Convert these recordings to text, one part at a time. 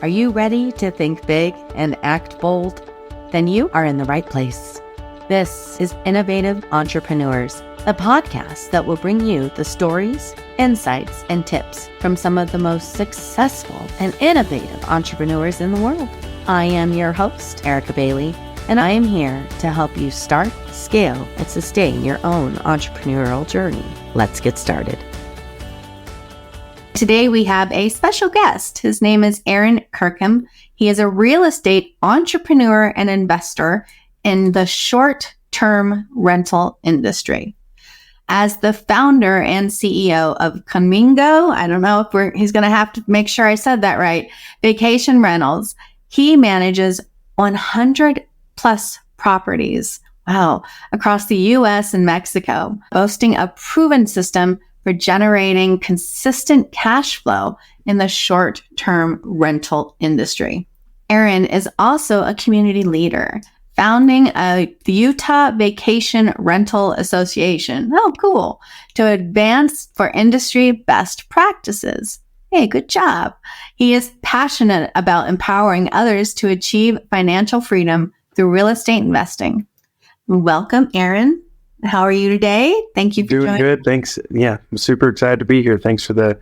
Are you ready to think big and act bold? Then you are in the right place. This is Innovative Entrepreneurs, a podcast that will bring you the stories, insights, and tips from some of the most successful and innovative entrepreneurs in the world. I am your host, Erica Bailey, and I am here to help you start, scale, and sustain your own entrepreneurial journey. Let's get started. Today we have a special guest. His name is Aaron Kirkham. He is a real estate entrepreneur and investor in the short-term rental industry. As the founder and CEO of Conmigo, I don't know if he's going to have to make sure I said that right, Vacation Rentals, he manages 100 plus properties, across the U.S. and Mexico, boasting a proven system for generating consistent cash flow in the short-term rental industry. Aaron is also a community leader, founding the Utah Vacation Rental Association. Oh, cool. To advance for industry best practices. Hey, good job. He is passionate about empowering others to achieve financial freedom through real estate investing. Welcome, Aaron. How are you today? Thank you for doing joining. Good. Thanks. Yeah, I'm super excited to be here. Thanks for the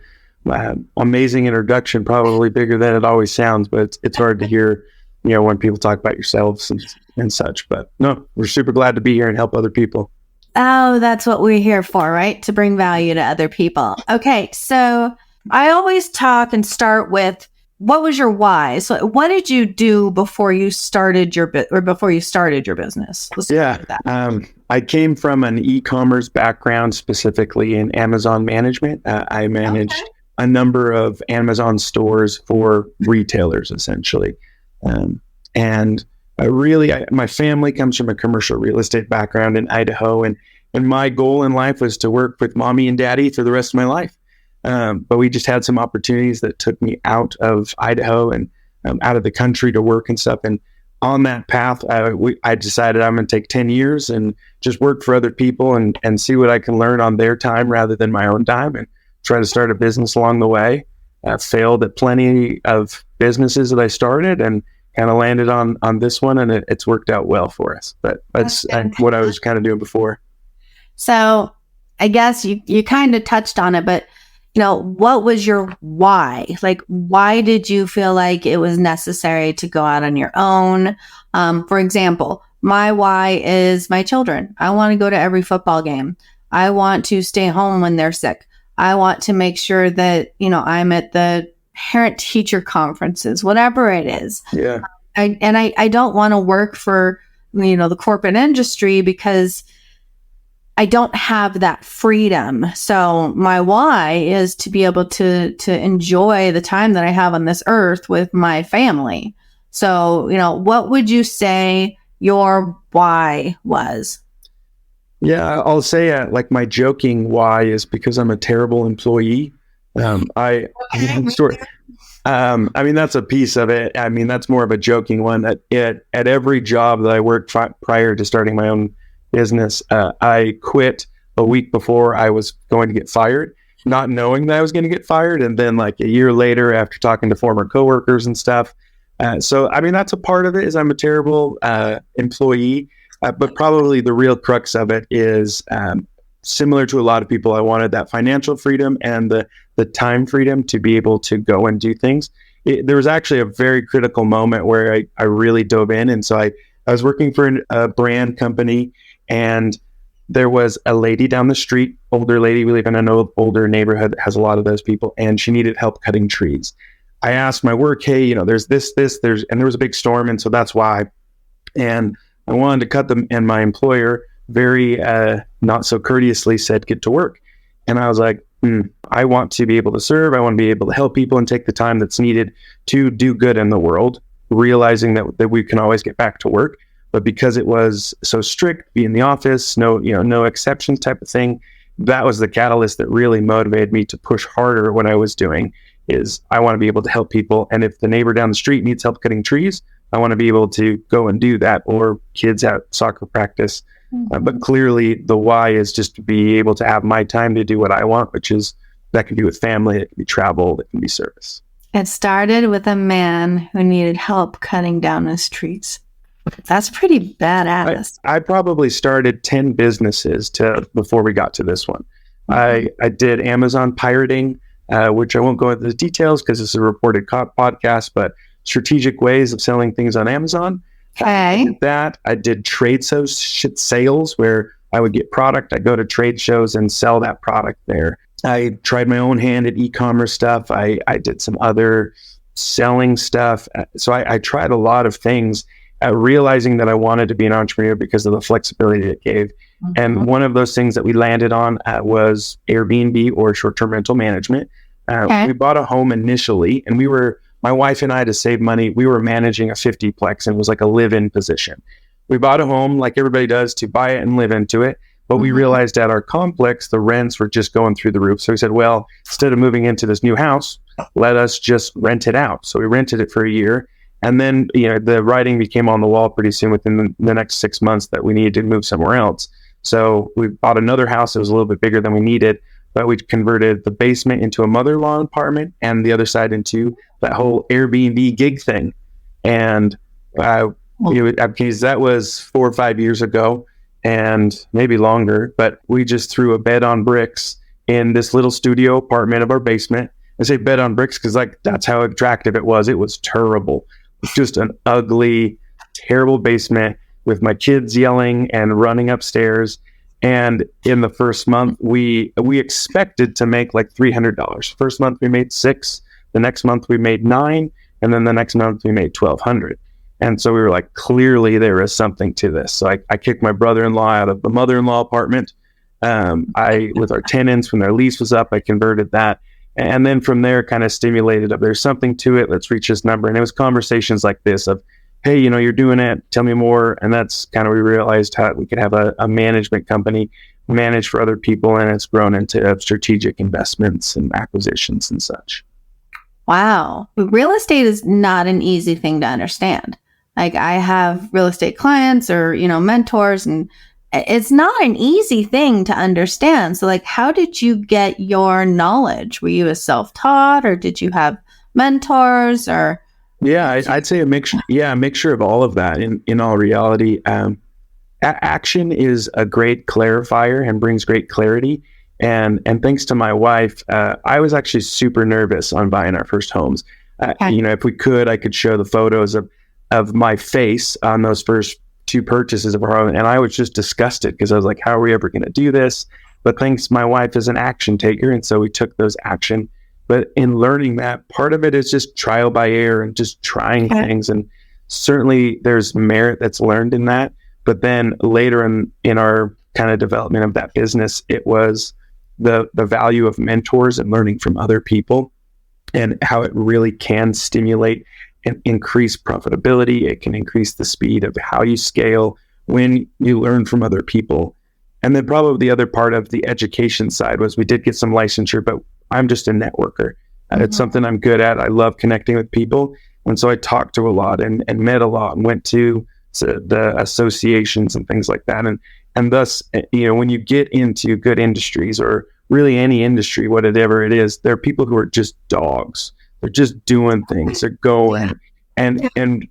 amazing introduction. Probably bigger than it always sounds, but it's hard to hear, when people talk about yourselves and such. But no, we're super glad to be here and help other people. Oh, that's what we're here for, right? To bring value to other people. Okay, so I always talk and start with, what was your why? So what did you do before you started your business? Let's start with that. I came from an e-commerce background, specifically in Amazon management. I managed a number of Amazon stores for retailers, essentially. And my family comes from a commercial real estate background in Idaho. And my goal in life was to work with mommy and daddy for the rest of my life. But we just had some opportunities that took me out of Idaho and out of the country to work and stuff. And on that path, I decided I'm going to take 10 years and just work for other people and see what I can learn on their time rather than my own time, and try to start a business along the way. Failed at plenty of businesses that I started and kind of landed on this one, and it's worked out well for us. But that's what I was kind of doing before. So I guess you kind of touched on it, but what was your why? Like, why did you feel like it was necessary to go out on your own? For example, my why is my children. I want to go to every football game. I want to stay home when they're sick. I want to make sure that, I'm at the parent-teacher conferences, whatever it is. Yeah. I don't want to work for, the corporate industry because I don't have that freedom. So my why is to be able to enjoy the time that I have on this earth with my family. So, what would you say your why was? Yeah, I'll say my joking why is because I'm a terrible employee. That's a piece of it. That's more of a joking one. At every job that I worked prior to starting my own business, I quit a week before I was going to get fired, not knowing that I was going to get fired. And then a year later, after talking to former coworkers and stuff. So that's a part of it, is I'm a terrible employee. But probably the real crux of it is similar to a lot of people. I wanted that financial freedom and the time freedom to be able to go and do things. There was actually a very critical moment where I really dove in. And so I was working for a brand company, and there was a lady down the street, older lady. We live in an older neighborhood that has a lot of those people, and she needed help cutting trees. I asked my work, hey, there's this, and there was a big storm, and so that's why. And I wanted to cut them, and my employer very not so courteously said, get to work. And I was like, I want to be able to serve. I want to be able to help people and take the time that's needed to do good in the world, realizing that we can always get back to work. But because it was so strict, be in the office, no exceptions type of thing, that was the catalyst that really motivated me to push harder. What I was doing is I want to be able to help people. And if the neighbor down the street needs help cutting trees, I want to be able to go and do that, or kids at soccer practice. But clearly the why is just to be able to have my time to do what I want, which is that can be with family, it can be travel, it can be service. It started with a man who needed help cutting down his trees. That's pretty badass. I probably started 10 businesses before we got to this one. I did Amazon pirating, which I won't go into the details because it's a reported podcast, but strategic ways of selling things on Amazon. Okay. I did that. I did trade sales where I would get product. I go to trade shows and sell that product there. I tried my own hand at e-commerce stuff. I did some other selling stuff. So I tried a lot of things, realizing that I wanted to be an entrepreneur because of the flexibility it gave. Mm-hmm. And one of those things that we landed on was Airbnb, or short-term rental management. We bought a home initially, and my wife and I, to save money, we were managing a 50-plex, and it was like a live-in position. We bought a home like everybody does to buy it and live into it. But we realized at our complex, the rents were just going through the roof. So we said, well, instead of moving into this new house, let us just rent it out. So we rented it for a year. And then, the writing became on the wall pretty soon within the next 6 months that we needed to move somewhere else. So we bought another house that was a little bit bigger than we needed, but we converted the basement into a mother-in-law apartment and the other side into that whole Airbnb gig thing. And because that was 4 or 5 years ago, and maybe longer, but we just threw a bed on bricks in this little studio apartment of our basement. I say bed on bricks because that's how attractive it was. It was terrible. It was just an ugly, terrible basement with my kids yelling and running upstairs. And in the first month, we expected to make like $300. First month we made $6. The next month we made $9, and then the next month we made $1,200. And so we were like, clearly there is something to this. So I kicked my brother-in-law out of the mother-in-law apartment. With our tenants, when their lease was up, I converted that. And then from there, kind of stimulated up, there's something to it. Let's reach this number. And it was conversations like this of, hey, you're doing it. Tell me more. And that's kind of, we realized how we could have a management company manage for other people. And it's grown into strategic investments and acquisitions and such. Wow. Real estate is not an easy thing to understand. Like, I have real estate clients or, mentors, and it's not an easy thing to understand. So like, how did you get your knowledge? Were you a self-taught, or did you have mentors, or? Yeah, I'd say a mixture of all of that. In all reality, action is a great clarifier and brings great clarity. And thanks to my wife, I was actually super nervous on buying our first homes. If we could, I could show the photos of my face on those first 2 purchases of our home. And I was just disgusted because I was like, how are we ever going to do this? But thanks, my wife is an action taker. And so we took those action. But in learning that, part of it is just trial by error and just trying things. And certainly there's merit that's learned in that. But then later in our kind of development of that business, it was the value of mentors and learning from other people, and how it really can stimulate and increase profitability. It can increase the speed of how you scale when you learn from other people. And then probably the other part of the education side was we did get some licensure, but I'm just a networker. It's something I'm good at. I love connecting with people. And so I talked to a lot and met a lot and went to the associations and things like that. And thus, when you get into good industries, or really any industry, whatever it is, there are people who are just dogs. They're just doing things. They're going. And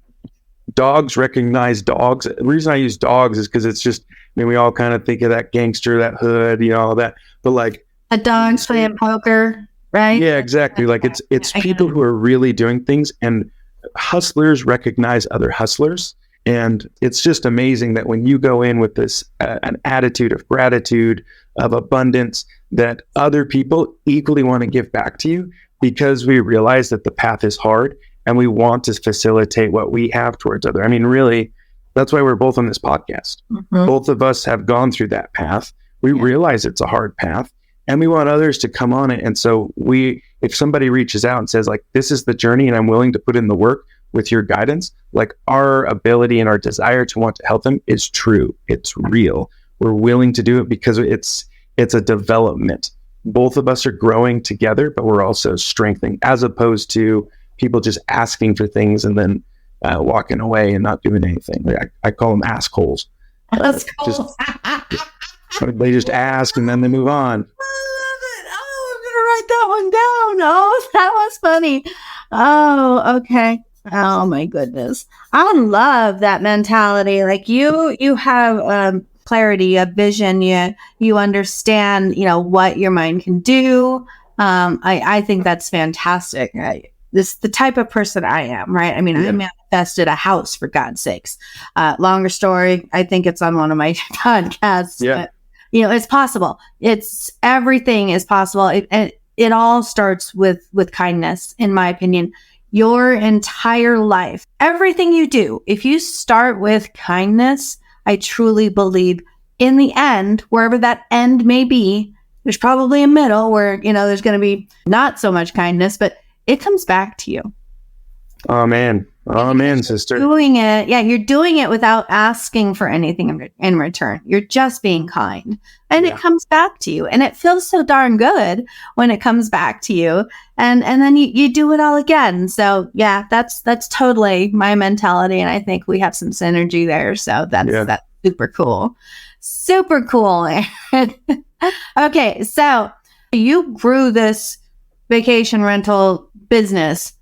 dogs recognize dogs. The reason I use dogs is because it's just, we all kind of think of that gangster, that hood, all that. But like, a dog's playing poker, right? Yeah, exactly. Like it's people who are really doing things, and hustlers recognize other hustlers. And it's just amazing that when you go in with this, an attitude of gratitude, of abundance, that other people equally want to give back to you, because we realize that the path is hard and we want to facilitate what we have towards other. Really, that's why we're both on this podcast. Both of us have gone through that path. We realize it's a hard path, and we want others to come on it. And so if somebody reaches out and says like, this is the journey and I'm willing to put in the work with your guidance, like, our ability and our desire to want to help them is true. It's real. We're willing to do it because it's a development. Both of us are growing together, but we're also strengthening, as opposed to people just asking for things and then walking away and not doing anything. Like, I call them assholes. They just ask and then they move on. I love it. Oh, I'm going to write that one down. Oh, that was funny. Oh, okay. Oh my goodness. I love that mentality. Like you have clarity, a vision. You understand, what your mind can do. I think that's fantastic. This the type of person I am, right? I mean, I manifested a house for God's sakes. Longer story. I think it's on one of my podcasts. Yeah. But, it's possible. Everything is possible. It all starts with kindness, in my opinion. Your entire life, everything you do, if you start with kindness, I truly believe in the end, wherever that end may be, there's probably a middle where, there's going to be not so much kindness, but it comes back to you. Oh man, sister. You're doing it without asking for anything in return. You're just being kind, and it comes back to you, and it feels so darn good when it comes back to you, and then you do it all again. So yeah, that's totally my mentality, and I think we have some synergy there. So that's super cool, super cool. Okay, so you grew this vacation rental business,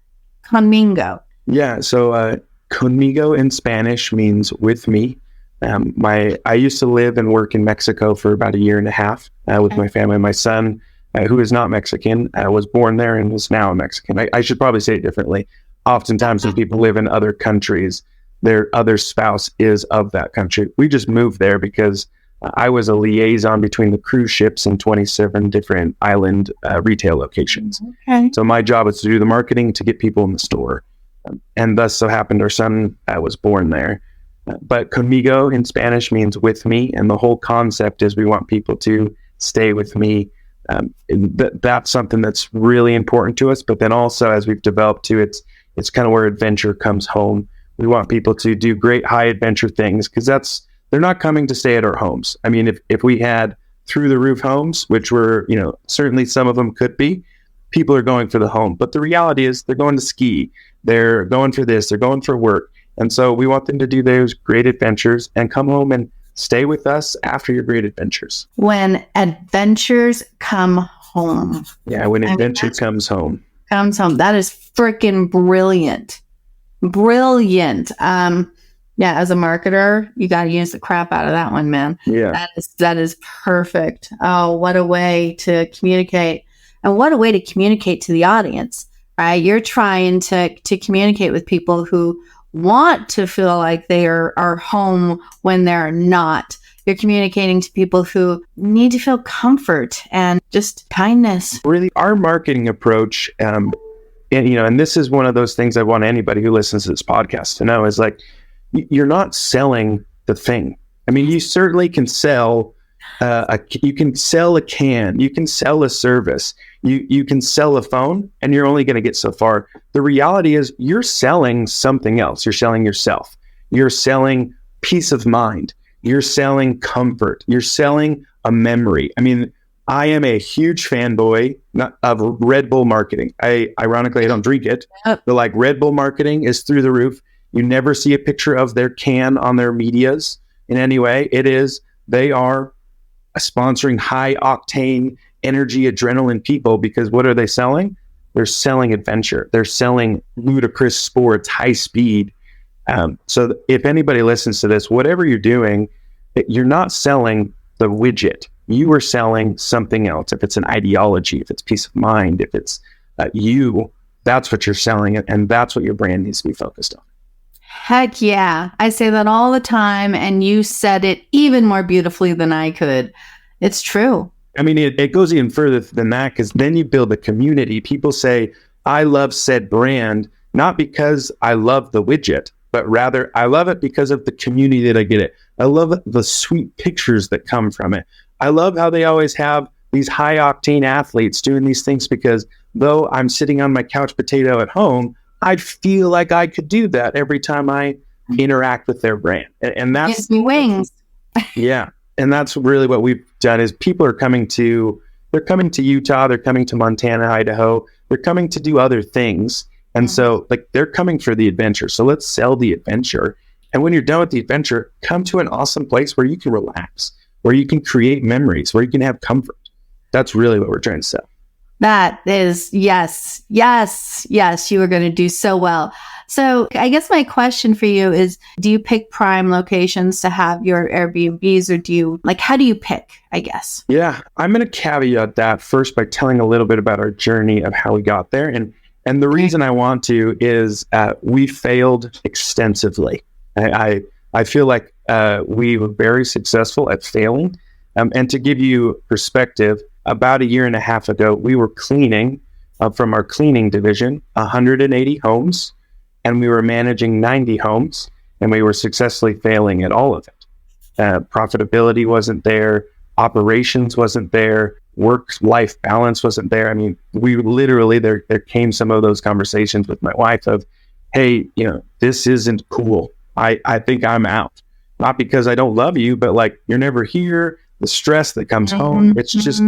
Conmigo. Yeah, so Conmigo in Spanish means with me. I used to live and work in Mexico for about a year and a half with my family. My son, who is not Mexican, was born there and is now a Mexican. I should probably say it differently. Oftentimes when people live in other countries, their other spouse is of that country. We just moved there because I was a liaison between the cruise ships and 27 different island retail locations. Okay. So my job was to do the marketing to get people in the store. And thus so happened our son was born there. But Conmigo in Spanish means with me. And the whole concept is we want people to stay with me. That's something that's really important to us. But then also as we've developed too, it's kind of where adventure comes home. We want people to do great high adventure things because they're not coming to stay at our homes. I mean, if we had through the roof homes, which were, certainly some of them could be, people are going for the home. But the reality is they're going to ski. They're going for this. They're going for work. And so we want them to do those great adventures and come home and stay with us after your great adventures. When adventures come home. Yeah, when adventure comes home. Comes home. That is freaking brilliant. Brilliant. As a marketer, you got to use the crap out of that one, man. Yeah. That is perfect. Oh, what a way to communicate. And what a way to communicate to the audience, right? You're trying to communicate with people who want to feel like they are home when they're not. You're communicating to people who need to feel comfort and just kindness. Really, our marketing approach, and this is one of those things I want anybody who listens to this podcast to know is like, you're not selling the thing. I mean, you certainly can sell you can sell a can, you can sell a service, you can sell a phone, and you're only going to get so far. The reality is you're selling something else. You're selling yourself. You're selling peace of mind. You're selling comfort. You're selling a memory. I mean, I am a huge fanboy of Red Bull marketing. Ironically, I don't drink it, but like Red Bull marketing is through the roof. You never see a picture of their can on their medias in any way. They are sponsoring high octane energy adrenaline people because what are they selling? They're selling adventure. They're selling ludicrous sports, high speed. So if anybody listens to this, whatever you're doing, you're not selling the widget. You are selling something else. If it's an ideology, if it's peace of mind, if it's that's what you're selling. And that's what your brand needs to be focused on. Heck yeah. I say that all the time, and you said it even more beautifully than I could. It's true. I mean, it goes even further than that because then you build a community. People say, I love said brand, not because I love the widget, but rather I love it because of the community that I get it. I love the sweet pictures that come from it. I love how they always have these high octane athletes doing these things because though I'm sitting on my couch potato at home, I feel like I could do that every time I interact with their brand. And that's gives me wings. Yeah. And that's really what we've done is people are coming to Utah, they're coming to Montana, Idaho, they're coming to do other things. And so like they're coming for the adventure. So let's sell the adventure. And when you're done with the adventure, come to an awesome place where you can relax, where you can create memories, where you can have comfort. That's really what we're trying to sell. That is, yes, yes, yes, you are going to do so well. So I guess my question for you is, do you pick prime locations to have your Airbnbs, or do you, like, how do you pick, I guess? Yeah, I'm going to caveat that first by telling a little bit about our journey of how we got there. And the reason I want to is we failed extensively. I feel like we were very successful at failing. And to give you perspective, about a year and a half ago, we were cleaning from our cleaning division 180 homes, and we were managing 90 homes, and we were successfully failing at all of it. Profitability wasn't there, operations wasn't there, work-life balance wasn't there. I mean, we literally, there came some of those conversations with my wife of, hey, this isn't cool. I think I'm out. Not because I don't love you, but like, you're never here. The stress that comes home, it's just,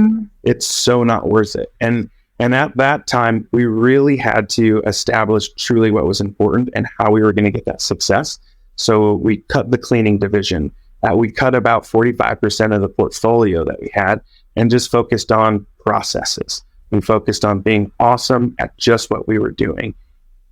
it's so not worth it. And at that time, we really had to establish truly what was important and how we were going to get that success. So we cut the cleaning division. We cut about 45% of the portfolio that we had and just focused on processes. We focused on being awesome at just what we were doing.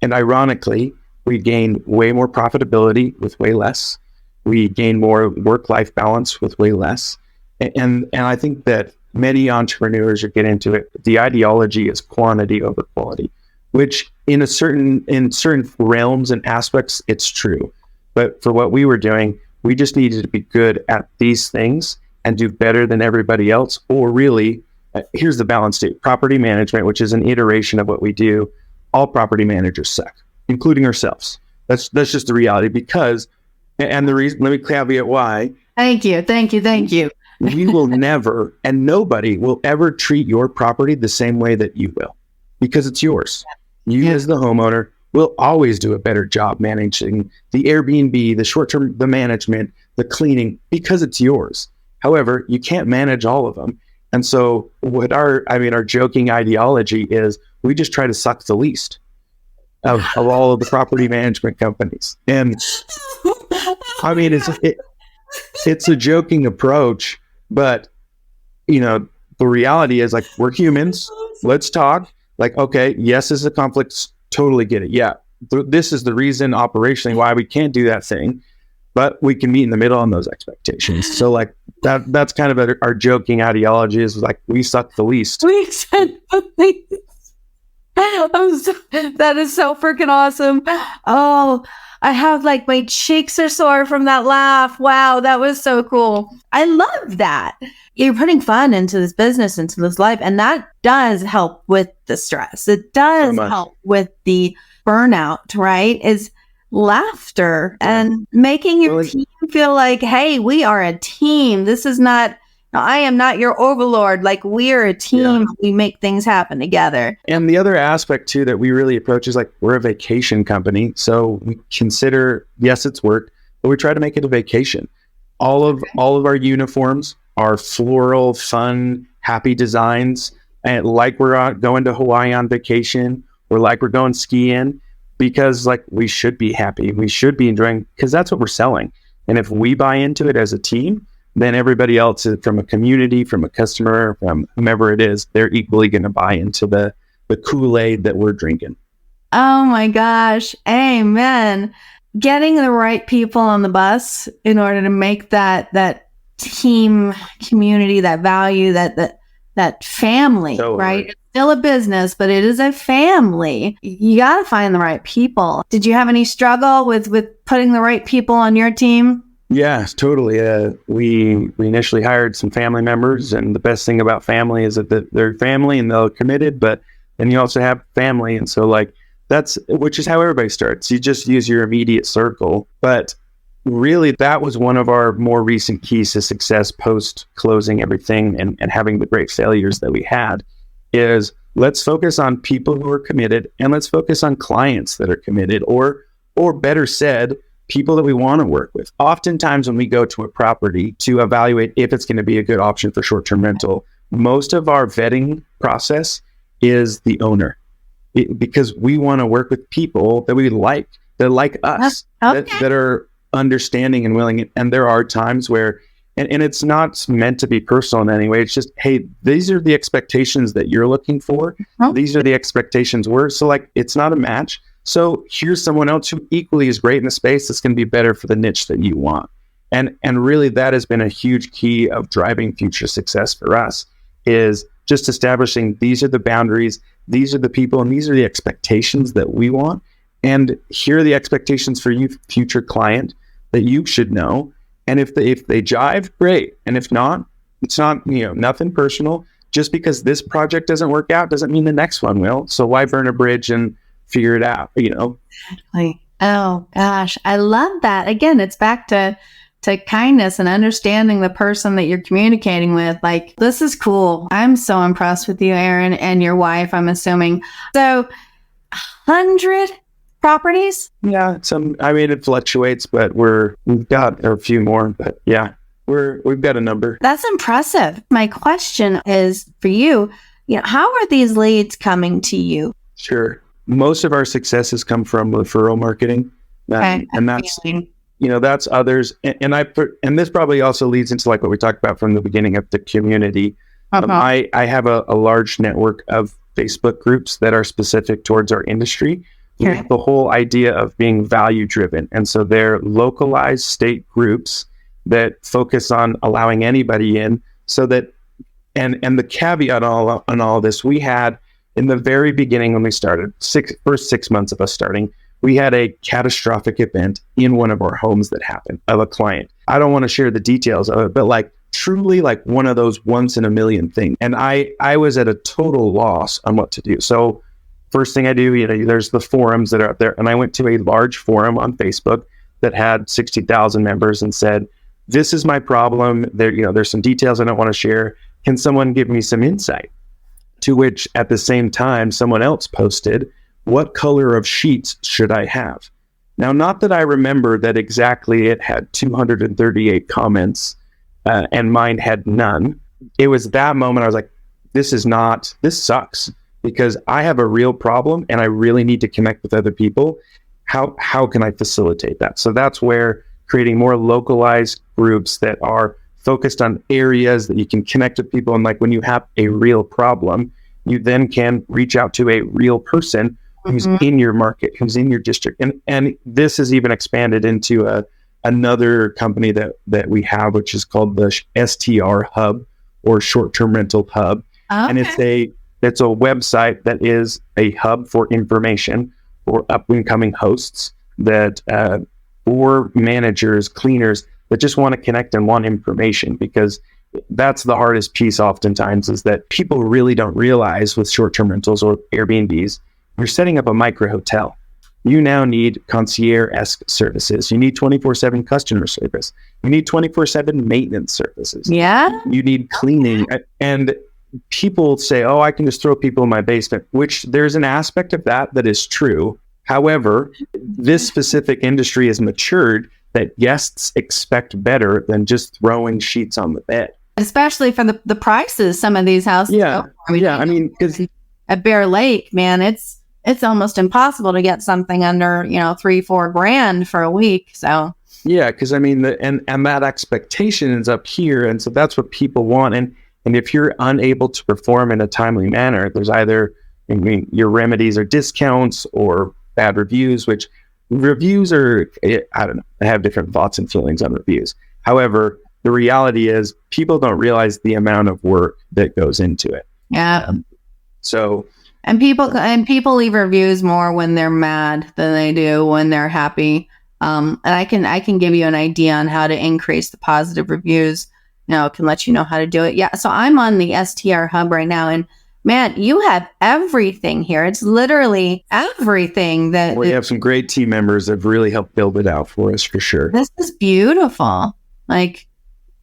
And ironically, we gained way more profitability with way less. We gained more work-life balance with way less. And I think that many entrepreneurs are getting into it. The ideology is quantity over quality, which in certain realms and aspects, it's true. But for what we were doing, we just needed to be good at these things and do better than everybody else. Or really, here's the balance too. Property management, which is an iteration of what we do. All property managers suck, including ourselves. That's just the reality. Because, and the reason, let me caveat why. Thank you. We will never, and nobody will ever treat your property the same way that you will, because it's yours. You as the homeowner will always do a better job managing the Airbnb, the short-term, the management, the cleaning, because it's yours. However, you can't manage all of them. And so what our joking ideology is, we just try to suck the least of all of the property management companies. And I mean, it's a joking approach, but the reality is, like, we're humans. Let's talk. Like, okay, yes, this is a conflict. Totally get it. Yeah, this is the reason operationally why we can't do that thing, but we can meet in the middle on those expectations. So like that's kind of our joking ideology is like, we suck the least. We said the least. That is so freaking awesome. Oh, I have, like, my cheeks are sore from that laugh. Wow, that was so cool. I love that. You're putting fun into this business, into this life, and that does help with the stress. It does help with the burnout, right? Is laughter and making your team feel like, hey, we are a team. This is not, I am not your overlord. Like, we're a team. Yeah. We make things happen together. And the other aspect too that we really approach is, like, we're a vacation company. So we consider, yes, it's work, but we try to make it a vacation. All of our uniforms are floral, fun, happy designs. And like we're going to Hawaii on vacation, or like we're going skiing, because, like, we should be happy. We should be enjoying, because that's what we're selling. And if we buy into it as a team, then everybody else, from a community, from a customer, from whomever it is, they're equally going to buy into the Kool-Aid that we're drinking. Oh my gosh. Amen. Getting the right people on the bus in order to make that team community, that value, that family, totally. Right? It's still a business, but it is a family. You got to find the right people. Did you have any struggle with putting the right people on your team? Yeah, totally. We initially hired some family members, and the best thing about family is that they're family and they're committed, but then you also have family. And so, like, which is how everybody starts. You just use your immediate circle. But really, that was one of our more recent keys to success post closing everything and having the great failures that we had, is let's focus on people who are committed, and let's focus on clients that are committed, or better said, people that we want to work with. Oftentimes when we go to a property to evaluate if it's going to be a good option for short-term rental, most of our vetting process is the owner, because we want to work with people that we like, that like us, that are understanding and willing. And there are times where And it's not meant to be personal in any way. It's just, hey, these are the expectations that you're looking for. Oh. These are the expectations we're, so like, it's not a match. So here's someone else who equally is great in the space that's going to be better for the niche that you want. And really that has been a huge key of driving future success for us, is just establishing these are the boundaries, these are the people, and these are the expectations that we want. And here are the expectations for you, future client, that you should know. And if they jive, great. And if not, it's not, nothing personal. Just because this project doesn't work out doesn't mean the next one will. So why burn a bridge and figure it out, Exactly. Oh gosh, I love that. Again, it's back to kindness and understanding the person that you're communicating with. Like, this is cool. I'm so impressed with you, Aaron, and your wife, I'm assuming. So 100 properties? Yeah, it fluctuates, but we've got a few more, but yeah, we've got a number. That's impressive. My question is for you, how are these leads coming to you? Sure. Most of our successes come from referral marketing. Okay. And that's, that's others. And this probably also leads into like what we talked about from the beginning of the community. I have a large network of Facebook groups that are specific towards our industry. Okay. The whole idea of being value driven. And so they're localized state groups that focus on allowing anybody in, so that, and the caveat on all this, we had in the very beginning when we started, first 6 months of us starting, we had a catastrophic event in one of our homes that happened of a client. I don't want to share the details of it, but like truly like one of those once in a million things. And I was at a total loss on what to do. So first thing I do, there's the forums that are out there. And I went to a large forum on Facebook that had 60,000 members and said, this is my problem. There's some details I don't want to share. Can someone give me some insight? To which at the same time, someone else posted, what color of sheets should I have? Now, not that I remember that exactly it had 238 comments and mine had none. It was that moment I was like, this sucks, because I have a real problem and I really need to connect with other people. How can I facilitate that? So that's where creating more localized groups that are focused on areas that you can connect with people. And like when you have a real problem, you then can reach out to a real person who's in your market, who's in your district. And this is even expanded into another company that we have, which is called the STR Hub, or Short-Term Rental Hub. Okay. And it's a website that is a hub for information for up and coming hosts that or managers, cleaners that just want to connect and want information, because that's the hardest piece oftentimes, is that people really don't realize with short-term rentals or Airbnbs, you're setting up a micro hotel. You now need concierge-esque services. You need 24/7 customer service. You need 24/7 maintenance services. Yeah. You need cleaning. And people say, oh, I can just throw people in my basement, which there's an aspect of that is true. However, this specific industry has matured that guests expect better than just throwing sheets on the bed. Especially for the prices some of these houses. Yeah. Because at Bear Lake, man, it's almost impossible to get something under, $3-4 grand for a week. So yeah, because and that expectation is up here, and so that's what people want. And if you're unable to perform in a timely manner, there's either your remedies are discounts or bad reviews, which reviews are, I don't know, I have different thoughts and feelings on reviews. However, the reality is people don't realize the amount of work that goes into it. Yeah. And people leave reviews more when they're mad than they do when they're happy. And I can give you an idea on how to increase the positive reviews. I can let you know how to do it. Yeah. So I'm on the STR Hub right now, and man, you have everything here. It's literally everything that we have some great team members that have really helped build it out for us, for sure. This is beautiful. Like,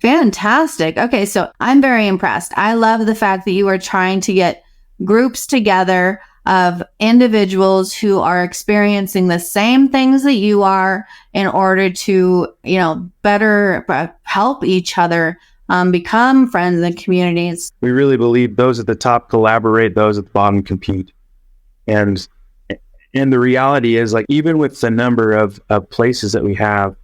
fantastic. Okay. So I'm very impressed. I love the fact that you are trying to get groups together of individuals who are experiencing the same things that you are in order to, better help each other become friends and communities. We really believe those at the top collaborate, those at the bottom compete. And the reality is, like, even with the number of places that we have,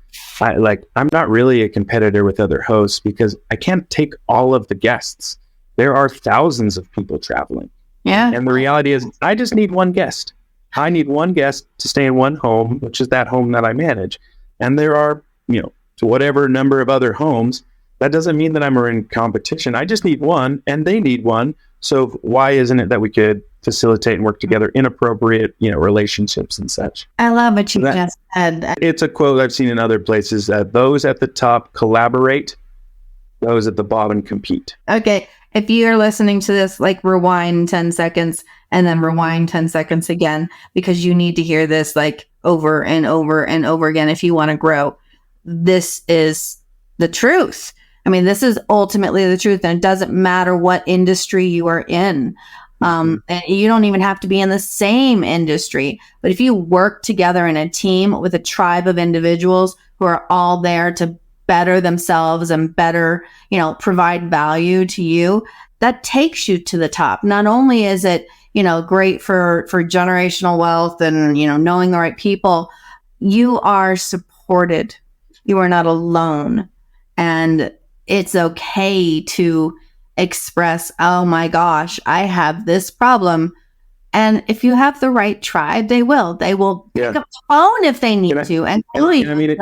I'm not really a competitor with other hosts because I can't take all of the guests. There are thousands of people traveling. Yeah. And the reality is I just need one guest. I need one guest to stay in one home, which is that home that I manage. And there are, to whatever number of other homes. That doesn't mean that I'm in competition. I just need one and they need one. So why isn't it that we could facilitate and work together in appropriate, relationships and such? I love what you just said. It's a quote I've seen in other places that those at the top collaborate, those at the bottom compete. Okay. If you're listening to this, rewind 10 seconds and then rewind 10 seconds again, because you need to hear this over and over and over again if you want to grow. This is the truth. I mean, this is ultimately the truth, and it doesn't matter what industry you are in. And you don't even have to be in the same industry. But if you work together in a team with a tribe of individuals who are all there to better themselves and better, provide value to you, that takes you to the top. Not only is it, great for generational wealth and, knowing the right people, you are supported. You are not alone. And it's okay to express, oh my gosh, I have this problem. And if you have the right tribe, they will pick up the phone if they need to. And really,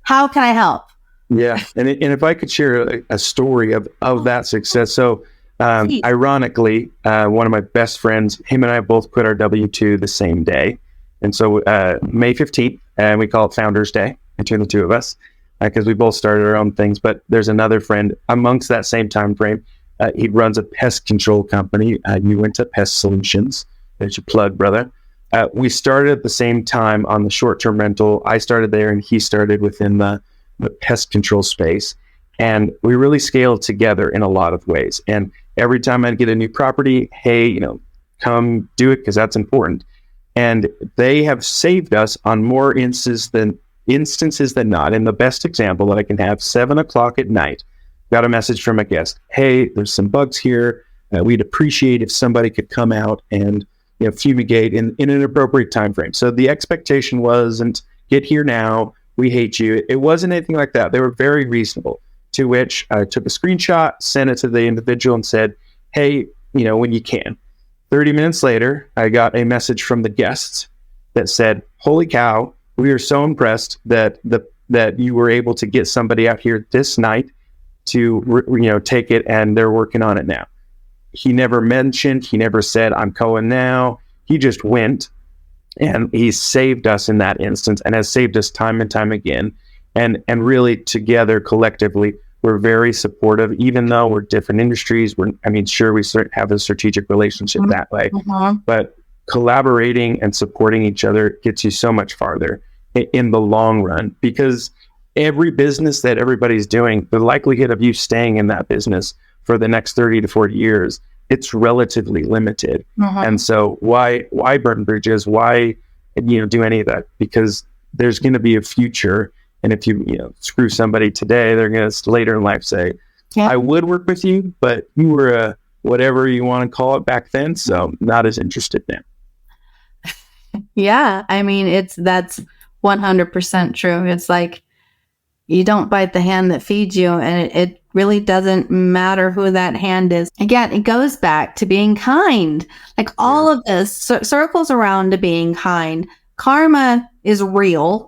how can I help? Yeah. And if I could share a story of that success. So ironically, one of my best friends, him and I both quit our W-2 the same day. And so May 15th, and we call it Founders Day between the two of us because we both started our own things. But there's another friend amongst that same time frame. He runs a pest control company. You went to Pest Solutions. There's your plug, brother. We started at the same time on the short-term rental. I started there and he started within the pest control space. And we really scaled together in a lot of ways. And every time I'd get a new property, hey, come do it because that's important. And they have saved us on more instances than not. And the best example that I can have, 7:00 at night, got a message from a guest. Hey, there's some bugs here. We'd appreciate if somebody could come out and fumigate in an appropriate time frame. So the expectation wasn't get here now. We hate you. It wasn't anything like that. They were very reasonable. To which I took a screenshot, sent it to the individual, and said, "Hey, when you can." 30 minutes later, I got a message from the guests that said, "Holy cow, we are so impressed that you were able to get somebody out here this night to take it, and they're working on it now." He never mentioned, he never said, "I'm going now." He just went, and he saved us in that instance, and has saved us time and time again. And really, together, collectively, we're very supportive, even though we're different industries. Sure, we have a strategic relationship that way, but collaborating and supporting each other gets you so much farther in the long run, because every business that everybody's doing, the likelihood of you staying in that business for the next 30 to 40 years, it's relatively limited. And so why burn bridges? Why, do any of that? Because there's going to be a future. And if you, screw somebody today, they're going to later in life say, I would work with you, but you were a whatever you want to call it back then. So not as interested now. Yeah. That's 100% true. It's like, you don't bite the hand that feeds you, and it really doesn't matter who that hand is. Again, it goes back to being kind. All of this circles around to being kind. Karma is real.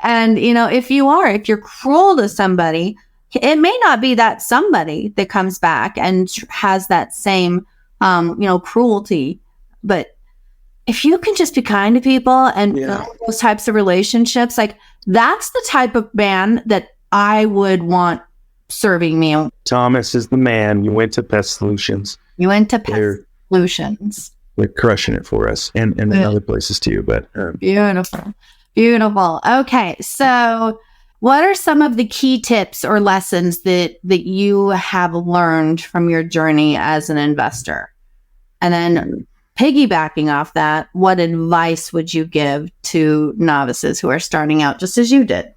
And, if you're cruel to somebody, it may not be that somebody that comes back and has that same, cruelty. But if you can just be kind to people and build those types of relationships, that's the type of man that I would want serving me. Thomas is the man. You went to Pest Solutions. Solutions. They're crushing it for us and in other places too. But Beautiful. Okay. So what are some of the key tips or lessons that you have learned from your journey as an investor? And then piggybacking off that, what advice would you give to novices who are starting out just as you did?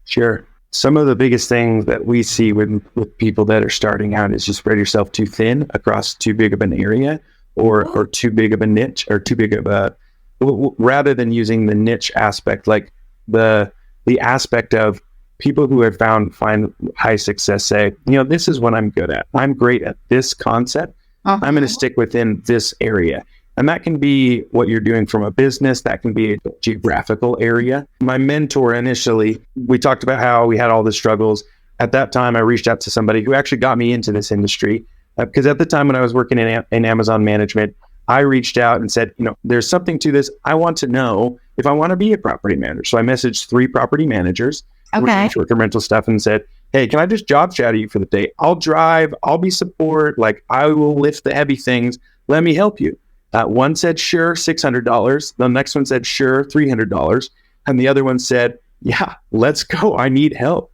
Sure. Some of the biggest things that we see with people that are starting out is just spread yourself too thin across too big of an area or too big of a niche or too big of a, rather than using the niche aspect, like the the aspect of people who have find high success say, this is what I'm good at. I'm great at this concept. I'm going to stick within this area. And that can be what you're doing from a business. That can be a geographical area. My mentor initially, we talked about how we had all the struggles. At that time, I reached out to somebody who actually got me into this industry. Because at the time when I was working in Amazon management, I reached out and said, there's something to this. I want to know if I want to be a property manager. So I messaged 3 property managers, short-term rental stuff, and said, hey, can I just job shadow you for the day? I'll drive, I'll be support, I will lift the heavy things. Let me help you. One said, sure, $600. The next one said, sure, $300. And the other one said, yeah, let's go. I need help.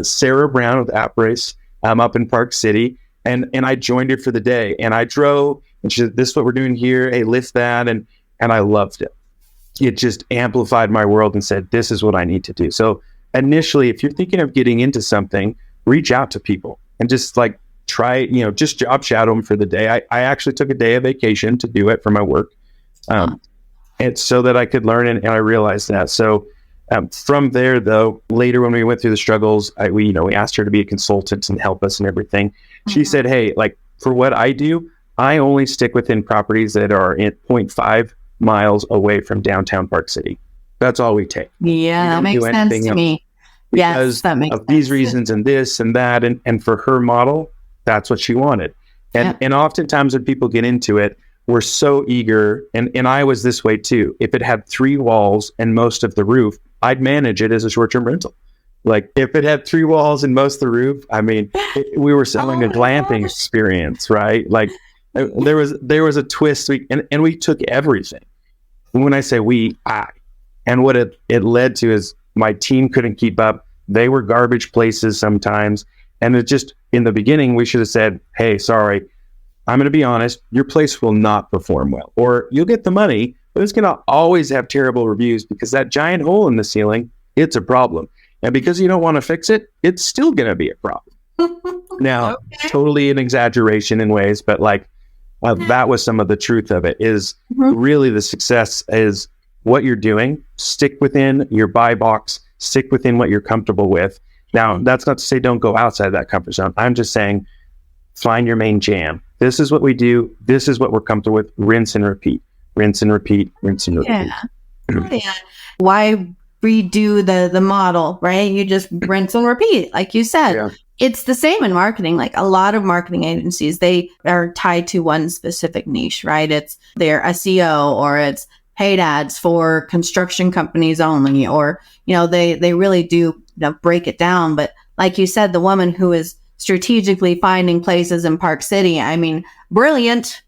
Sarah Brown with AppRace up in Park City. And I joined her for the day. And I drove, and she said, this is what we're doing here. Hey, lift that. And I loved it. It just amplified my world and said, this is what I need to do. So initially, if you're thinking of getting into something, reach out to people and just try, just job shadow them for the day. I actually took a day of vacation to do it for my work. And so that I could learn. And I realized that. So from there, though, later when we went through the struggles, we asked her to be a consultant and help us and everything. She said, hey, for what I do, I only stick within properties that are in 0.5 miles away from downtown Park City. That's all we take. Yeah, that makes sense to me. Yes, that makes sense. Of these reasons and this and that. And for her model, that's what she wanted. And oftentimes when people get into it, we're so eager. And I was this way too. If it had 3 walls and most of the roof, I'd manage it as a short-term rental. If it had 3 walls and most of the roof, we were selling a glamping experience, right? There was a twist, and we took everything. When I say we, and what it led to is my team couldn't keep up. They were garbage places sometimes. And it just, in the beginning, we should have said, hey, sorry, I'm going to be honest, your place will not perform well. Or you'll get the money, but it's going to always have terrible reviews because that giant hole in the ceiling, it's a problem. And because you don't want to fix it, it's still going to be a problem. Now, totally an exaggeration in ways, but that was some of the truth of it is really the success is what you're doing. Stick within your buy box, stick within what you're comfortable with. Now, that's not to say don't go outside that comfort zone. I'm just saying find your main jam. This is what we do. This is what we're comfortable with. Rinse and repeat. Rinse and repeat. Rinse and repeat. Yeah. Why redo the model, right? You just rinse and repeat, like you said. Yeah. It's the same in marketing. A lot of marketing agencies, they are tied to one specific niche, right? It's their SEO or it's paid ads for construction companies only, or, they really do break it down. But like you said, the woman who is strategically finding places in Park City, brilliant,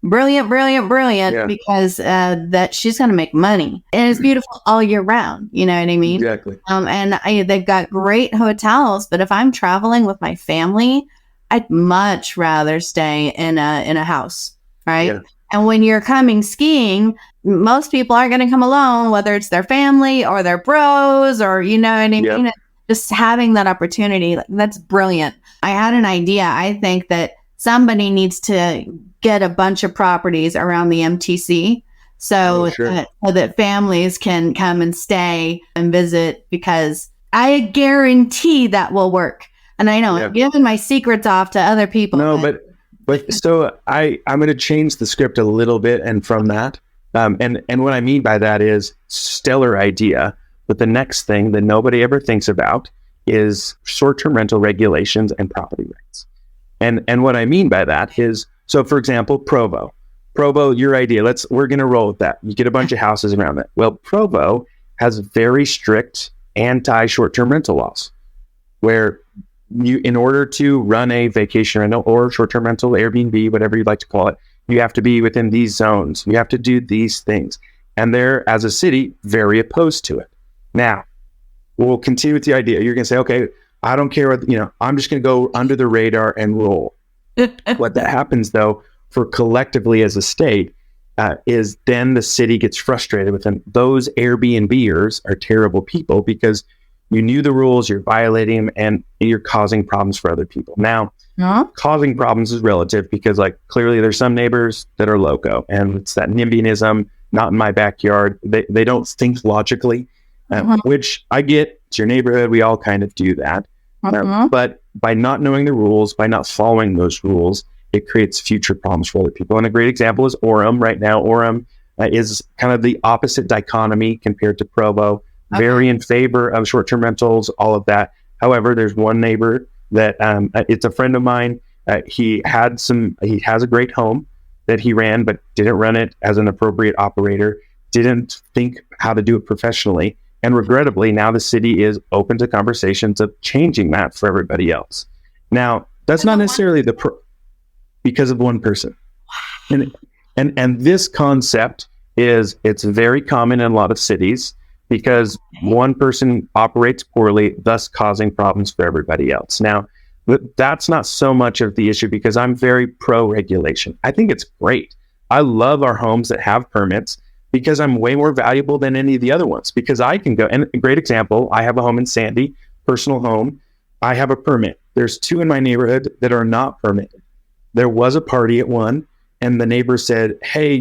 because that she's going to make money. And it's beautiful all year round. You know what I mean? Exactly. And they've got great hotels, but if I'm traveling with my family, I'd much rather stay in a house, right? Yeah. And when you're coming skiing, most people aren't going to come alone, whether it's their family or their bros or, you know what I mean? Yep. Just having that opportunity, that's brilliant. I had an idea. I think that somebody needs to get a bunch of properties around the MTC so that families can come and stay and visit, because I guarantee that will work. And I know I'm giving my secrets off to other people. No, but so I'm going to change the script a little bit. And from that, and what I mean by that is stellar idea. But the next thing that nobody ever thinks about is short-term rental regulations and property rights. And what I mean by that is, so for example, Provo, your idea, we're going to roll with that. You get a bunch of houses around that. Well, Provo has very strict anti-short-term rental laws where you, in order to run a vacation rental or short-term rental, Airbnb, whatever you'd like to call it, you have to be within these zones. You have to do these things. And they're, as a city, very opposed to it. Now, we'll continue with the idea. You're going to say, okay, I don't care what, I'm just going to go under the radar and roll. What that happens, though, for collectively as a state, is then the city gets frustrated with them. Those Airbnbers are terrible people because you knew the rules, you're violating them, and you're causing problems for other people. Now, causing problems is relative because, clearly there's some neighbors that are loco, and it's that NIMBYism, not in my backyard. They don't think logically. which I get. It's your neighborhood. We all kind of do that. But by not knowing the rules, by not following those rules, it creates future problems for other people. And a great example is Orem. Right now, Orem is kind of the opposite dichotomy compared to Provo. Very in favor of short-term rentals, all of that. However, there's one neighbor that it's a friend of mine. He has a great home that he ran, but didn't run it as an appropriate operator, didn't think how to do it professionally. And regrettably, now the city is open to conversations of changing that for everybody else. Now, that's not necessarily because of one person. And this concept it's very common in a lot of cities because one person operates poorly, thus causing problems for everybody else. Now, that's not so much of the issue because I'm very pro-regulation. I think it's great. I love our homes that have permits because I'm way more valuable than any of the other ones because I can go, and a great example, I have a home in Sandy, personal home. I have a permit. There's 2 in my neighborhood that are not permitted. There was a party at one and the neighbor said, hey,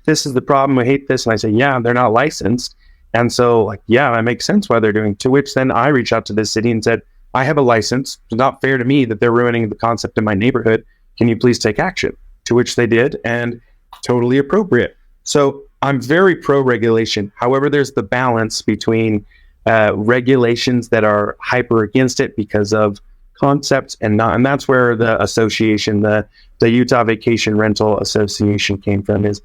this is the problem. I hate this. And I said, yeah, they're not licensed. And so that makes sense why they're doing it. To which then I reached out to the city and said, I have a license. It's not fair to me that they're ruining the concept in my neighborhood. Can you please take action? To which they did, and totally appropriate. So I'm very pro-regulation. However, there's the balance between regulations that are hyper against it because of concepts and not. And that's where the association, the Utah Vacation Rental Association came from is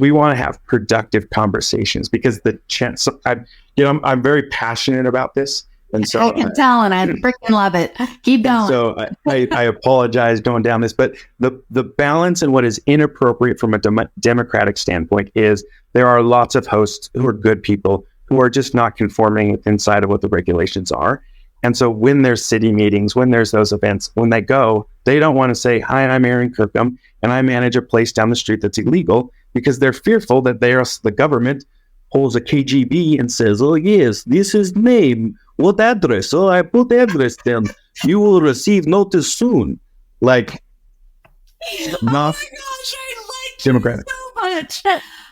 we want to have productive conversations because the chance, I'm very passionate about this. And so I can tell, and I freaking love it. Keep going. So I apologize going down this, but the balance and what is inappropriate from a democratic standpoint is there are lots of hosts who are good people who are just not conforming inside of what the regulations are. And so when there's city meetings, when there's those events, when they go, they don't want to say, hi, I'm Aaron Kirkham, and I manage a place down the street that's illegal because they're fearful that the government holds a KGB and says, oh, yes, this is name. What address? Oh, I put the address down. You will receive notice soon. Not oh my gosh, I like democratic. So much.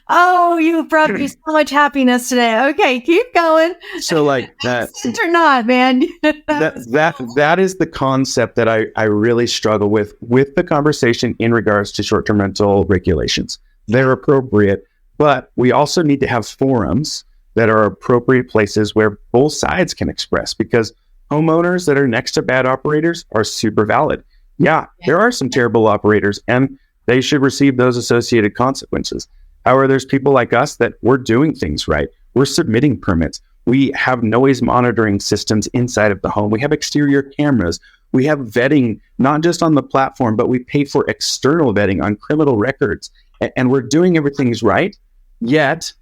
Oh, you brought me so much happiness today. Okay, keep going. So that or not, man. that is the concept that I really struggle with the conversation in regards to short-term rental regulations. They're appropriate, but we also need to have forums that are appropriate places where both sides can express, because homeowners that are next to bad operators are super valid. Yeah, there are some terrible operators and they should receive those associated consequences. However, there's people like us that we're doing things right. We're submitting permits. We have noise monitoring systems inside of the home. We have exterior cameras. We have vetting, not just on the platform, but we pay for external vetting on criminal records. And we're doing everything right. Yet,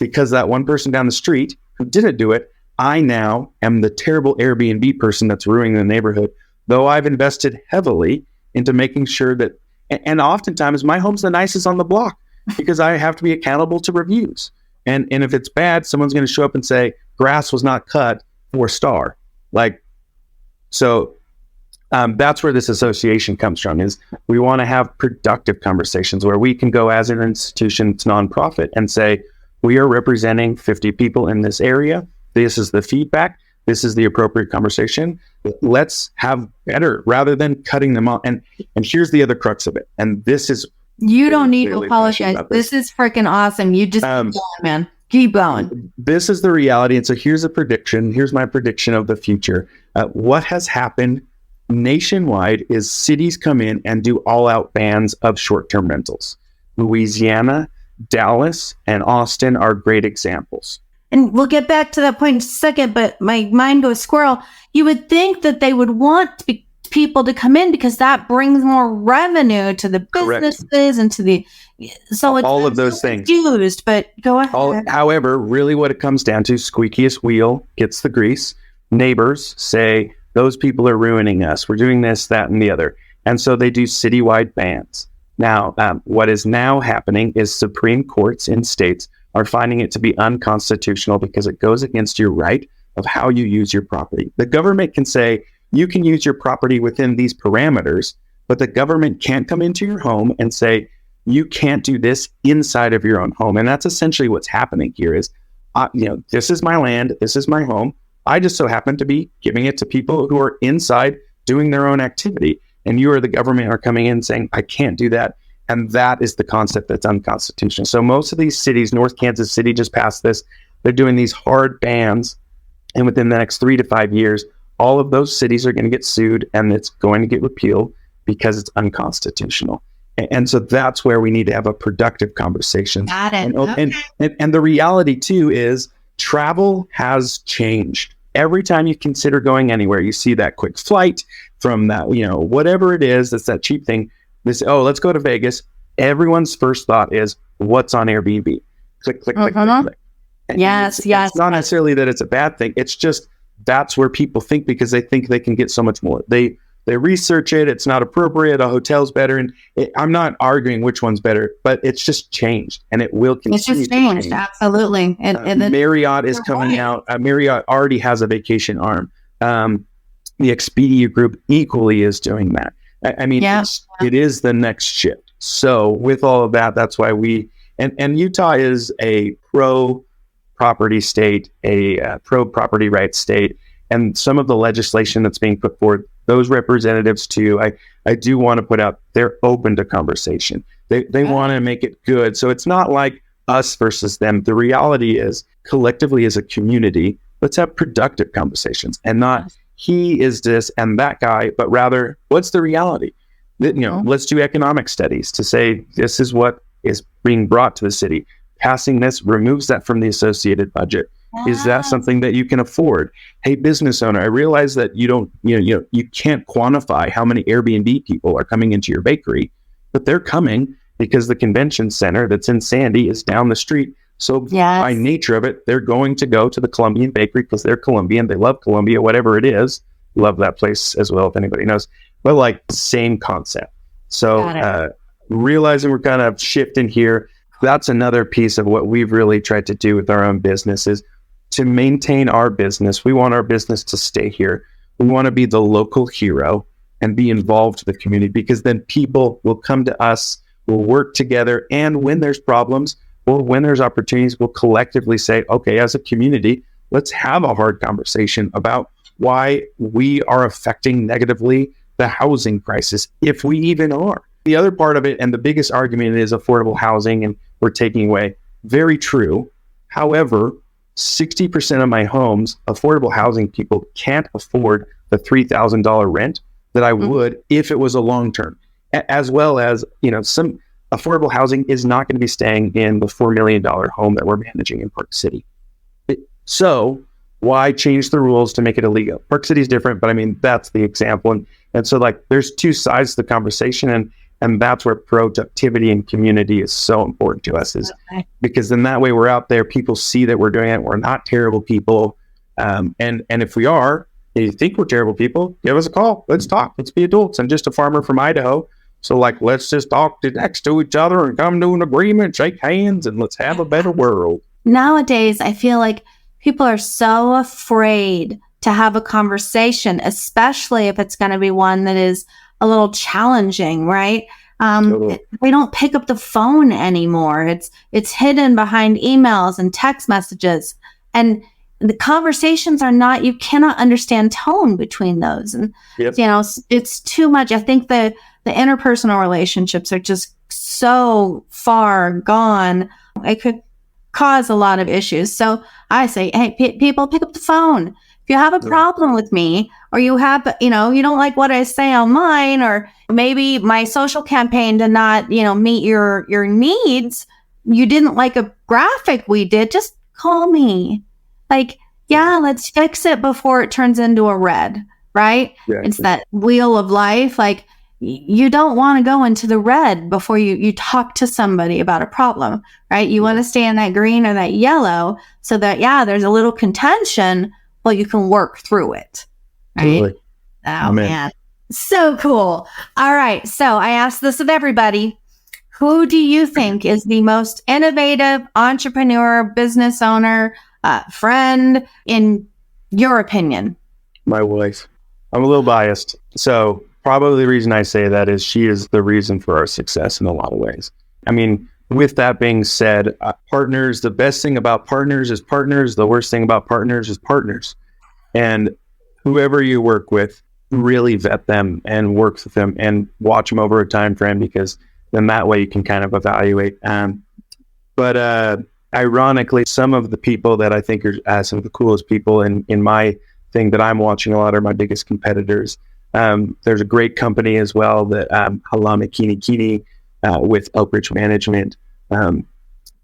because that one person down the street who didn't do it, I now am the terrible Airbnb person that's ruining the neighborhood, though I've invested heavily into making sure that, and oftentimes my home's the nicest on the block because I have to be accountable to reviews. And if it's bad, someone's going to show up and say, grass was not cut, 4-star. So that's where this association comes from, is we want to have productive conversations where we can go as an institution, it's nonprofit, and say, we are representing 50 people in this area. This is the feedback. This is the appropriate conversation. Let's have better rather than cutting them off. And here's the other crux of it. And this is, you don't need to apologize. This is freaking awesome. You just keep going, man. Keep going. This is the reality. And so here's a prediction. Here's my prediction of the future. What has happened nationwide is cities come in and do all-out bans of short-term rentals. Louisiana, Dallas, and Austin are great examples. And we'll get back to that point in a second, but my mind goes squirrel. You would think that they would want people to come in because that brings more revenue to the businesses. Correct. And to the, so it's all of those things used, but go ahead. However, really what it comes down to, squeakiest wheel gets the grease. Neighbors say, those people are ruining us. We're doing this, that, and the other. And so they do citywide bans. Now, what is now happening is Supreme Courts in states are finding it to be unconstitutional because it goes against your right of how you use your property. The government can say, you can use your property within these parameters, but the government can't come into your home and say, you can't do this inside of your own home. And that's essentially what's happening here is this is my land, this is my home. I just so happen to be giving it to people who are inside doing their own activity. And you or the government are coming in saying, I can't do that. And that is the concept that's unconstitutional. So most of these cities, North Kansas City just passed this, they're doing these hard bans. And within the next 3 to 5 years, all of those cities are going to get sued and it's going to get repealed because it's unconstitutional. And so that's where we need to have a productive conversation. Got it. And the reality too is travel has changed. Every time you consider going anywhere, you see that quick flight from that, whatever it is, that's that cheap thing. This, let's go to Vegas. Everyone's first thought is, what's on Airbnb? Click, click, click, click, click. And yes. It's not necessarily that it's a bad thing. It's just that's where people think because they think they can get so much more. They research it. It's not appropriate. A hotel's better. And I'm not arguing which one's better, but it's just changed and it will continue. It's just changed. Absolutely. And Marriott is coming out. Marriott already has a vacation arm. The Expedia group equally is doing that. It is the next shift. So with all of that, that's why and Utah is a pro property state, a pro property rights state. And some of the legislation that's being put forward, those representatives too, I do want to put out, they're open to conversation. They want to make it good. So it's not like us versus them. The reality is collectively as a community, let's have productive conversations and not he is this and that guy, but rather what's the reality? Let's do economic studies to say this is what is being brought to the city. Passing this removes that from the associated budget. Is that something that you can afford? Hey, business owner, I realize that you can't quantify how many Airbnb people are coming into your bakery, but they're coming because the convention center that's in Sandy is down the street. So by nature of it, they're going to go to the Colombian bakery because they're Colombian. They love Colombia, whatever it is. Love that place as well, if anybody knows. But same concept. So realizing we're kind of shifting here, that's another piece of what we've really tried to do with our own business is to maintain our business. We want our business to stay here. We want to be the local hero and be involved with the community because then people will come to us, we'll work together, and when there's problems or when there's opportunities, we'll collectively say, okay, as a community, let's have a hard conversation about why we are affecting negatively the housing crisis, if we even are. The other part of it, and the biggest argument is affordable housing, and we're taking away. Very true. However, 60% of my homes, affordable housing people can't afford the $3,000 rent that I would if it was a long-term, as well as, some affordable housing is not going to be staying in the $4 million home that we're managing in Park City. So why change the rules to make it illegal? Park City is different, but that's the example. And so there's two sides to the conversation, and that's where productivity and community is so important to us, because then that way we're out there, people see that we're doing it. We're not terrible people. And if we are, and you think we're terrible people, give us a call. Let's talk. Let's be adults. I'm just a farmer from Idaho. So let's just talk next to each other and come to an agreement, shake hands, and let's have a better world. Nowadays, I feel like people are so afraid to have a conversation, especially if it's going to be one that is a little challenging, right? Totally. They don't pick up the phone anymore. It's hidden behind emails and text messages, and the conversations are not. You cannot understand tone between those, and it's too much. I think the interpersonal relationships are just so far gone. It could cause a lot of issues. So I say, hey, people, pick up the phone. If you have a problem with me, or you have, you don't like what I say online, or maybe my social campaign did not, meet your needs, you didn't like a graphic we did, just call me. Let's fix it before it turns into a red, right? Yeah, it's that wheel of life. You don't want to go into the red before you talk to somebody about a problem, right? You want to stay in that green or that yellow so that, there's a little contention, well, you can work through it. Right? Totally. Oh, man. So cool. All right. So I asked this of everybody. Who do you think is the most innovative entrepreneur, business owner, friend, in your opinion? My wife. I'm a little biased. So probably the reason I say that is she is the reason for our success in a lot of ways. with that being said, partners, the best thing about partners is partners. The worst thing about partners is partners. And whoever you work with, really vet them and work with them and watch them over a time frame, because then that way you can kind of evaluate. But ironically, some of the people that I think are some of the coolest people in my thing that I'm watching a lot are my biggest competitors. There's a great company as well that Halame Kini with Oak Ridge Management,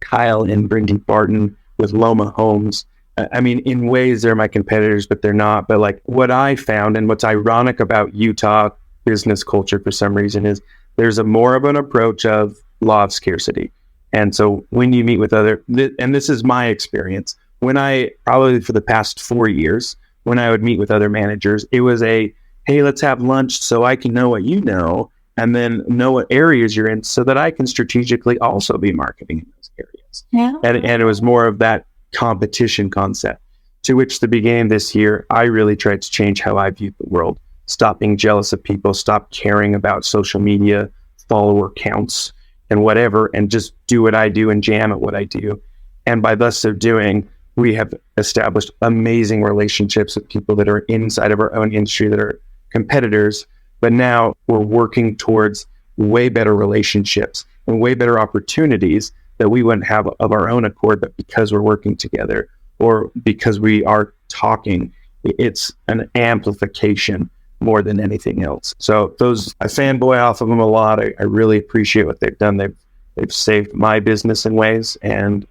Kyle and Brindy Barton with Loma Homes. I mean, in ways they're my competitors, but they're not. But like what I found and what's ironic about Utah business culture for some reason is there's a more of an approach of law of scarcity. And so when you meet with and this is my experience, when I probably for the past 4 years, when I would meet with other managers, it was hey, let's have lunch so I can know what you know, and then know what areas you're in so that I can strategically also be marketing in those areas. Yeah. And it was more of that competition concept, to which the beginning this year, I really tried to change how I viewed the world. Stop being jealous of people, stop caring about social media, follower counts, and whatever, and just do what I do and jam at what I do. And by thus so doing, we have established amazing relationships with people that are inside of our own industry that are competitors, but now we're working towards way better relationships and way better opportunities that we wouldn't have of our own accord, but because we're working together or because we are talking, it's an amplification more than anything else. So I fanboy off of them a lot. I really appreciate what they've done. They've saved my business in ways and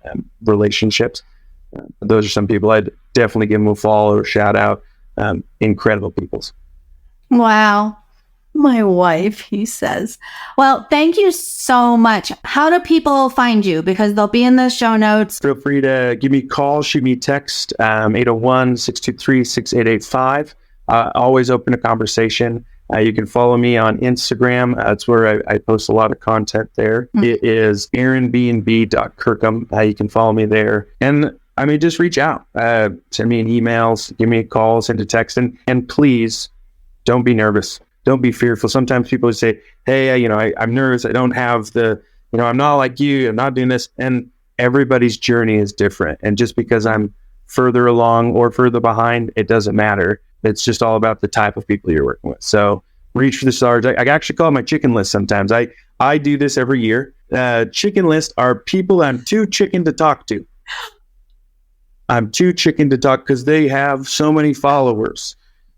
relationships. Those are some people I'd definitely give them a follow or shout out. Incredible peoples. Wow. My wife, he says. Well, thank you so much. How do people find you? Because they'll be in the show notes. Feel free to give me a call, shoot me a text, 801-623-6885. Always open a conversation. You can follow me on Instagram. That's where I post a lot of content there. Mm-hmm. It is aaronb&b.kirkham. You can follow me there. And I mean, just reach out. Send me an email, give me a call, send a text. And please don't be nervous. Don't be fearful. Sometimes people say, hey, I'm nervous. I don't have I'm not like you. I'm not doing this. And everybody's journey is different. And just because I'm further along or further behind, it doesn't matter. It's just all about the type of people you're working with. So reach for the stars. I actually call it my chicken list sometimes. I do this every year. Chicken list are people I'm too chicken to talk to. I'm too chicken to talk because they have so many followers.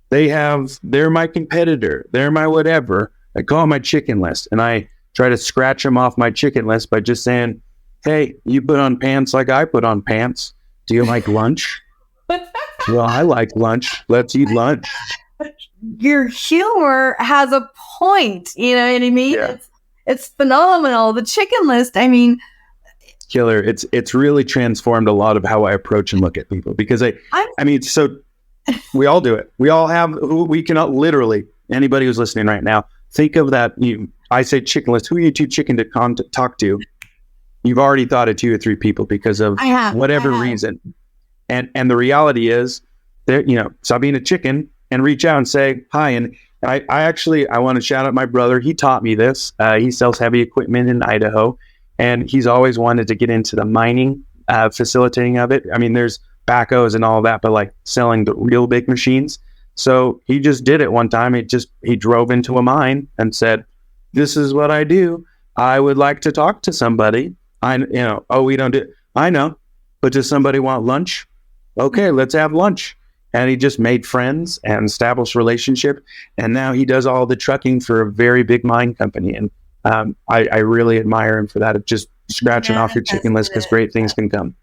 They're my competitor. They're my whatever. I call it my chicken list. And I try to scratch them off my chicken list by just saying, hey, you put on pants like I put on pants. Do you like lunch? Well, I like lunch. Let's eat lunch. Your humor has a point. You know what I mean? Yeah. It's phenomenal. The chicken list, I mean, killer. It's really transformed a lot of how I approach and look at people, because I mean, so we all do it. We all have, we cannot literally, anybody who's listening right now, think of that. I say chicken list. Who are you too chicken to talk to? You've already thought of 2 or 3 people because of whatever reason. And the reality is, stop being a chicken and reach out and say hi. And I want to shout out my brother. He taught me this. He sells heavy equipment in Idaho, and he's always wanted to get into the mining, facilitating of it. I mean, there's backhoes and all that, but like selling the real big machines. So he just did it one time. He drove into a mine and said, this is what I do. I would like to talk to somebody. We don't do it. I know, but does somebody want lunch? Okay, let's have lunch. And he just made friends and established relationship. And now he does all the trucking for a very big mine company. And I really admire him for that, of just scratching off your chicken list, because great things can come.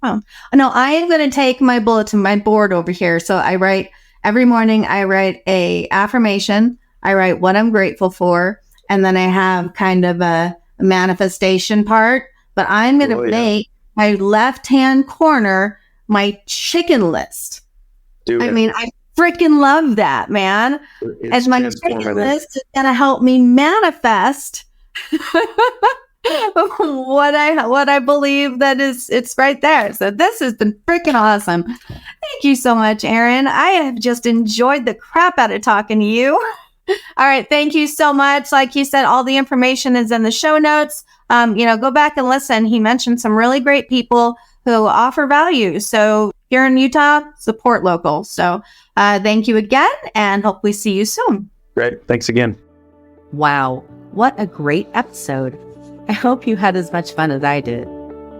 Oh, no, I am going to take my bulletin, my board over here. So I write every morning, I write a affirmation. I write what I'm grateful for. And then I have kind of a manifestation part, but I'm going to make my left-hand corner my chicken list. I mean, I freaking love that, man. As my chicken list is going to help me manifest what I believe that it's right there. So this has been freaking awesome. Thank you so much, Aaron. I have just enjoyed the crap out of talking to you. All right. Thank you so much. Like you said, all the information is in the show notes. Go back and listen. He mentioned some really great people who offer value. So here in Utah, support local. So thank you again, and hopefully see you soon. Great. Thanks again. Wow, what a great episode. I hope you had as much fun as I did.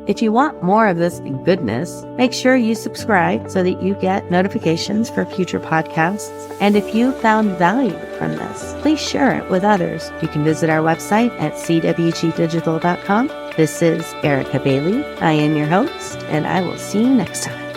If you want more of this goodness, make sure you subscribe so that you get notifications for future podcasts. And if you found value from this, please share it with others. You can visit our website at cwgdigital.com. This is Erica Bailey. I am your host, and I will see you next time.